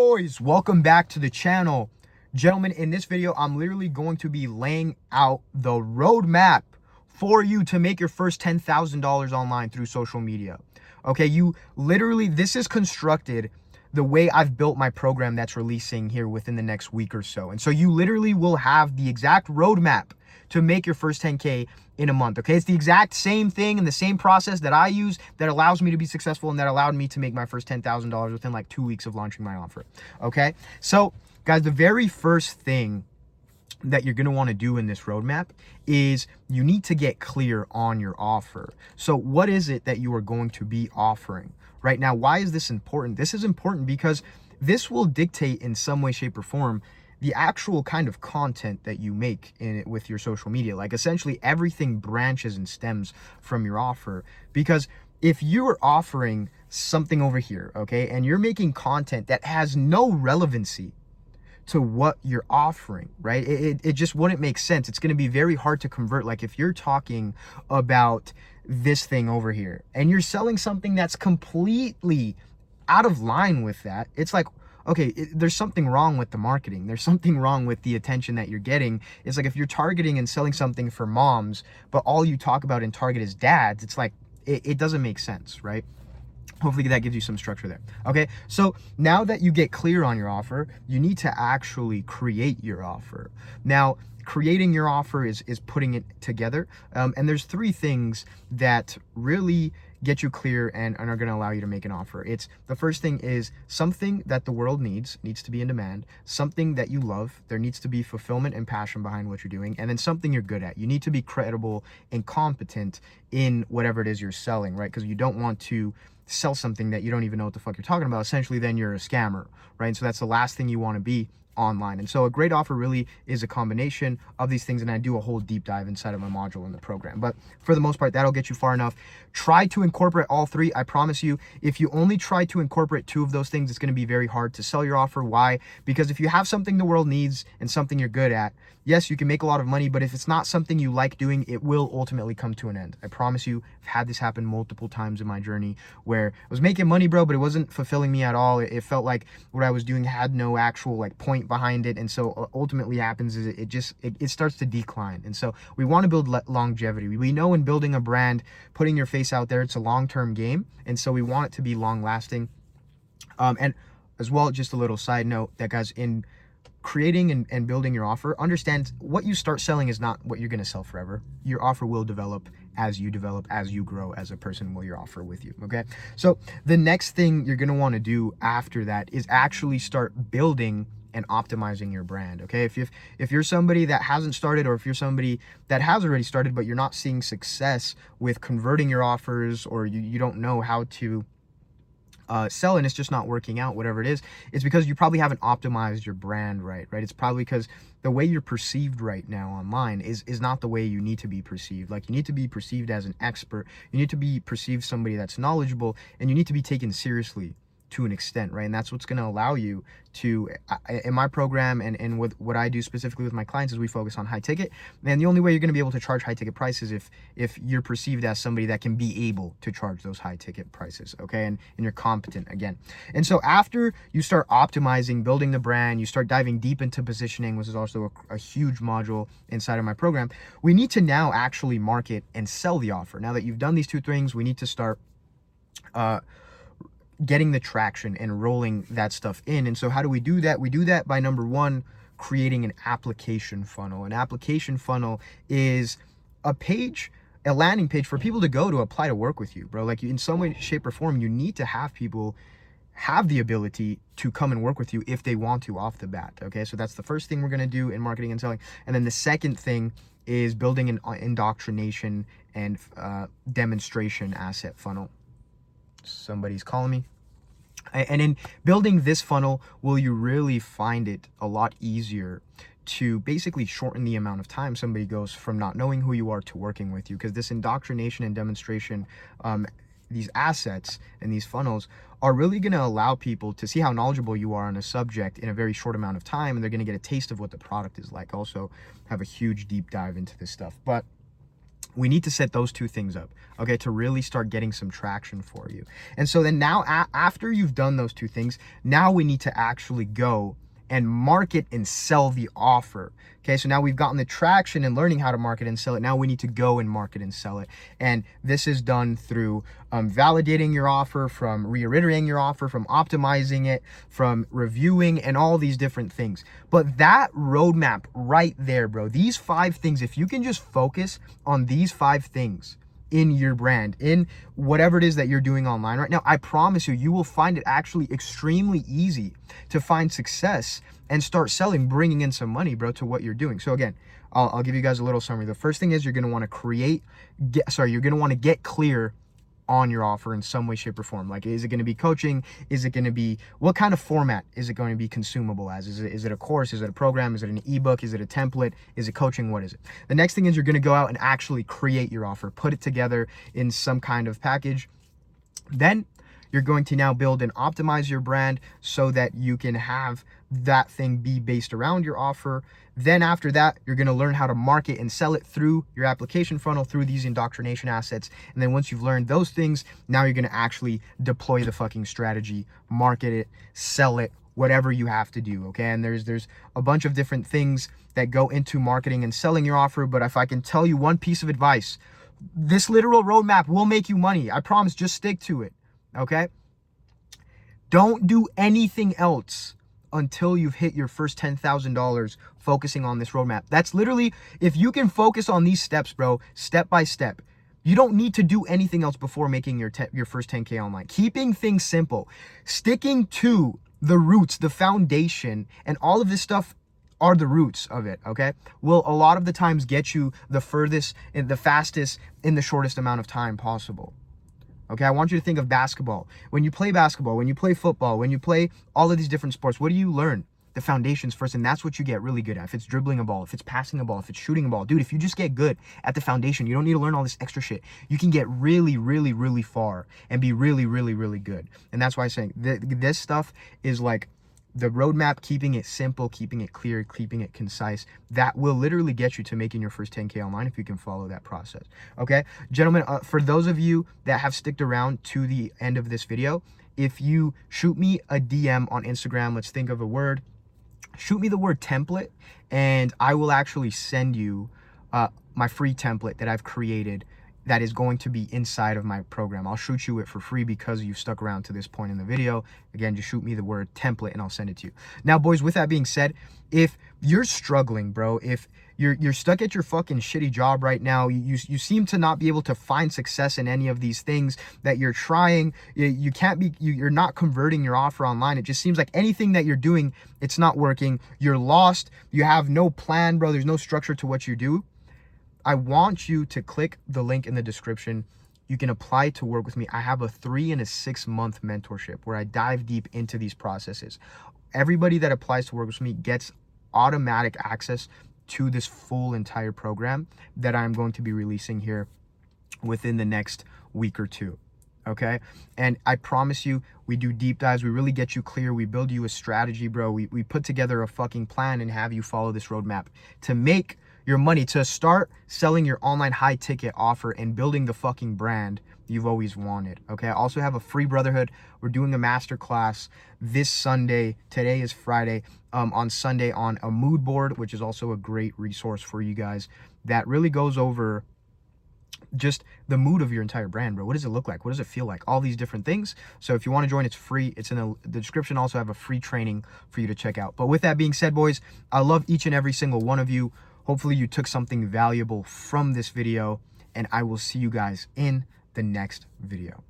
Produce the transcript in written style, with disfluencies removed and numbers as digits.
Boys, welcome back to the channel. Gentlemen, in this video, I'm literally going to be laying out the roadmap for you to make your first $10,000 online through social media. Okay, this is constructed the way I've built my program that's releasing here within the next week or so. And so you literally will have the exact roadmap to make your first 10K in a month. Okay, it's the exact same thing and the same process that I use that allows me to be successful and that allowed me to make my first $10,000 within like 2 weeks of launching my offer. Okay, so guys, the very first thing that you're going to want to do in this roadmap is you need to get clear on your offer. So what is it that you are going to be offering right now? Why is this important? This is important because this will dictate in some way, shape, or form the actual kind of content that you make in it with your social media. Like essentially everything branches and stems from your offer, because if you're offering something over here, okay, and you're making content that has no relevancy to what you're offering, right? It just wouldn't make sense. It's going to be very hard to convert. Like if you're talking about this thing over here and you're selling something that's completely out of line with that, it's like, okay, there's something wrong with the marketing. There's something wrong with the attention that you're getting. It's like if you're targeting and selling something for moms, but all you talk about in Target is dads, it's like, it doesn't make sense, right? Hopefully that gives you some structure there. Okay, so now that you get clear on your offer, you need to actually create your offer. Now, creating your offer is putting it together. And there's three things that really get you clear and are going to allow you to make an offer. It's the first thing is something that the world needs to be in demand, something that you love, there needs to be fulfillment and passion behind what you're doing, and then something you're good at. You need to be credible and competent in whatever it is you're selling, right? Because you don't want to sell something that you don't even know what the fuck you're talking about. Essentially, then you're a scammer, right? And so that's the last thing you want to be online. And so a great offer really is a combination of these things, and I do a whole deep dive inside of my module in the program. But for the most part, that'll get you far enough. Try to incorporate all three. I promise you, if you only try to incorporate two of those things, it's going to be very hard to sell your offer. Why? Because if you have something the world needs and something you're good at, yes, you can make a lot of money, but if it's not something you like doing, it will ultimately come to an end. I promise you, I've had this happen multiple times in my journey where I was making money, bro, but it wasn't fulfilling me at all. It felt like what I was doing had no actual like point behind it. And so ultimately happens is it starts to decline. And so we want to build longevity. We know in building a brand, putting your face out there, it's a long-term game. And so we want it to be long lasting. And as well, just a little side note that guys, in creating and building your offer, understand what you start selling is not what you're going to sell forever. Your offer will develop, as you grow as a person, will your offer with you. Okay, so the next thing you're going to want to do after that is actually start building and optimizing your brand. Okay, if you're somebody that hasn't started, or if you're somebody that has already started but you're not seeing success with converting your offers, or you don't know how to sell and it's just not working out, whatever it is, it's because you probably haven't optimized your brand right? It's probably because the way you're perceived right now online is not the way you need to be perceived. Like, you need to be perceived as an expert, you need to be perceived somebody that's knowledgeable, and you need to be taken seriously to an extent, right? And that's what's going to allow you to, in my program and with what I do specifically with my clients, is we focus on high ticket. And the only way you're going to be able to charge high ticket prices if you're perceived as somebody that can be able to charge those high ticket prices, okay? And you're competent again. And so after you start optimizing, building the brand, you start diving deep into positioning, which is also a huge module inside of my program, we need to now actually market and sell the offer. Now that you've done these two things, we need to start getting the traction and rolling that stuff in. And so how do we do that? We do that by, number one, creating an application funnel. An application funnel is a landing page for people to go to apply to work with you, bro. Like, in some way, shape, or form, you need to have people have the ability to come and work with you if they want to off the bat. Okay, so that's the first thing we're going to do in marketing and selling. And then the second thing is building an indoctrination and demonstration asset funnel. Somebody's calling me. And in building this funnel, will you really find it a lot easier to basically shorten the amount of time somebody goes from not knowing who you are to working with you? Because this indoctrination and demonstration, these assets and these funnels are really going to allow people to see how knowledgeable you are on a subject in a very short amount of time, and they're going to get a taste of what the product is like. Also have a huge deep dive into this stuff. But We need to set those two things up, okay, to really start getting some traction for you. And so then now after you've done those two things, now we need to actually go and market and sell the offer. Okay, so now we've gotten the traction and learning how to market and sell it. Now we need to go and market and sell it. And this is done through validating your offer, from reiterating your offer, from optimizing it, from reviewing, and all these different things. But that roadmap right there, bro, these 5 things, if you can just focus on these 5 things in your brand, in whatever it is that you're doing online right now, I promise you, you will find it actually extremely easy to find success and start selling, bringing in some money, bro, to what you're doing. So again, I'll give you guys a little summary. The first thing is you're going to want to you're going to want to get clear on your offer in some way, shape, or form. Like, is it going to be coaching? Is it going to be, what kind of format is it going to be consumable as? Is it a course? Is it a program? Is it an ebook? Is it a template? Is it coaching? What is it? The next thing is you're going to go out and actually create your offer, put it together in some kind of package. Then you're going to now build and optimize your brand so that you can have that thing be based around your offer. Then after that, you're going to learn how to market and sell it through your application funnel, through these indoctrination assets. And then once you've learned those things, now you're going to actually deploy the fucking strategy, market it, sell it, whatever you have to do. Okay. And there's a bunch of different things that go into marketing and selling your offer. But if I can tell you one piece of advice, this literal roadmap will make you money. I promise, just stick to it. Okay. Don't do anything else until you've hit your first $10,000 focusing on this roadmap. That's literally, if you can focus on these steps, bro, step by step, you don't need to do anything else before making your first 10K online. Keeping things simple, sticking to the roots, the foundation, and all of this stuff are the roots of it, okay, will a lot of the times get you the furthest and the fastest in the shortest amount of time possible. Okay, I want you to think of basketball. When you play basketball, when you play football, when you play all of these different sports, what do you learn? The foundations first, and that's what you get really good at. If it's dribbling a ball, if it's passing a ball, if it's shooting a ball, dude, if you just get good at the foundation, you don't need to learn all this extra shit. You can get really, really, really far and be really, really, really good. And that's why I'm saying this stuff is like the roadmap, keeping it simple, keeping it clear, keeping it concise. That will literally get you to making your first 10K online if you can follow that process. Okay, gentlemen, for those of you that have sticked around to the end of this video, if you shoot me a DM on Instagram, let's think of a word, shoot me the word template, and I will actually send you my free template that I've created that is going to be inside of my program. I'll shoot you it for free because you've stuck around to this point in the video. Again, just shoot me the word template and I'll send it to you. Now, boys, with that being said, if you're struggling, bro, if you're stuck at your fucking shitty job right now, you seem to not be able to find success in any of these things that you're trying, you're not converting your offer online. It just seems like anything that you're doing, it's not working. You're lost. You have no plan, bro. There's no structure to what you do. I want you to click the link in the description. You can apply to work with me. I have a 3 and a 6 month mentorship where I dive deep into these processes. Everybody that applies to work with me gets automatic access to this full entire program that I'm going to be releasing here within the next week or two. Okay. And I promise you, we do deep dives. We really get you clear. We build you a strategy, bro. We put together a fucking plan and have you follow this roadmap to make your money, to start selling your online high ticket offer and building the fucking brand you've always wanted. Okay. I also have a free brotherhood. We're doing a masterclass this Sunday. Today is Friday. On Sunday on a mood board, which is also a great resource for you guys that really goes over just the mood of your entire brand, bro. What does it look like? What does it feel like? All these different things. So if you want to join, it's free. It's in the description. Also have a free training for you to check out. But with that being said, boys, I love each and every single one of you. Hopefully you took something valuable from this video, and I will see you guys in the next video.